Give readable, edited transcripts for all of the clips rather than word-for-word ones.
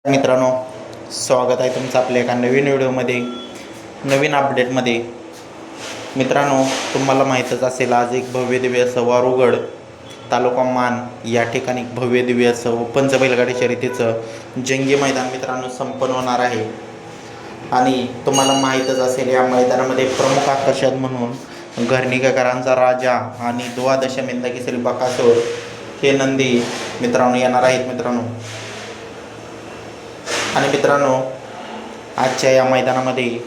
मित्रांनो, स्वागत आहे तुमचं आपल्या एका नवीन व्हिडिओमध्ये, नवीन अपडेटमध्ये. मित्रांनो, तुम्हाला माहीतच असेल, आज एक भव्य दिव्य असं वारुगड तालुका मान या ठिकाणी भव्य दिव्य असं ओपनच बैलगाडी शर्यतीचं जंगी मैदान मित्रांनो संपन्न होणार आहे. आणि तुम्हाला माहीतच असेल, या मैदानामध्ये प्रमुख आकर्षण म्हणून घरणीकरांचा राजा आणि द्वादश हिंदकेसरी बकासूर हे नंदी मित्रांनो येणार आहेत मित्रांनो. आणि मित्रांनो, आजच्या या मैदानामध्ये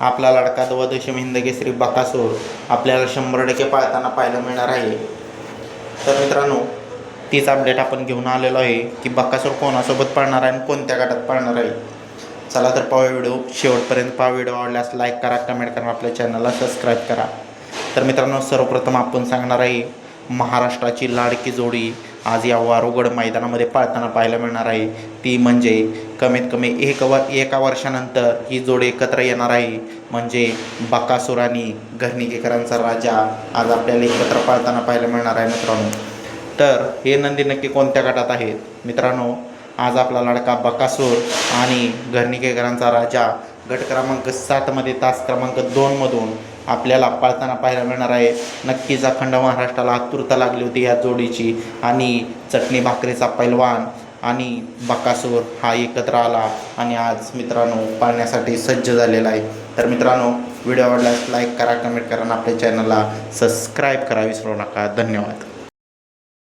आपला लाडका द्वादश हिंदकेसरी बकासूर आपल्याला 100% पाळताना पाहायला मिळणार आहे. तर मित्रांनो, तीच अपडेट आपण घेऊन आलेलो आहे की बकासूर कोणासोबत पाळणार आहे आणि कोणत्या गटात पाळणार आहे. चला तर पाहूया व्हिडिओ शेवटपर्यंत. व्हिडिओ आवडल्यास लाईक करा, कमेंट करा, आपल्या चॅनलला सबस्क्राईब करा. तर मित्रांनो, सर्वप्रथम आपण सांगणार आहे महाराष्ट्राची लाडकी जोडी आज या वारुगड मैदानामध्ये पाळताना पाहायला मिळणार आहे. ती म्हणजे कमीत कमी एका वर्षानंतर ही जोडी एकत्र येणार आहे. म्हणजे बकासूर आणि घरणीकरांचा राजा आज आपल्याला एकत्र पाळताना पाहायला मिळणार आहे मित्रांनो. तर हे नंदी नक्की कोणत्या गटात आहेत मित्रांनो? आज आपला लाडका बकासूर आणि घरणीकरांचा राजा गट क्रमांक 7मध्ये तास क्रमांक 2मधून आपल्याला पाळताना पाहायला मिळणार आहे. नक्कीच अखंड महाराष्ट्राला आतुरता लागली होती या जोडीची. आणि चटणी भाकरीचा पैलवान आणि बकासूर हा एकत्र आला आणि आज मित्रांनो पाळण्यासाठी सज्ज झालेला आहे. तर मित्रांनो, व्हिडिओ आवडल्यास लाईक करा, कमेंट करा, आपल्या चॅनलला सबस्क्राईब करा विसरू नका. धन्यवाद.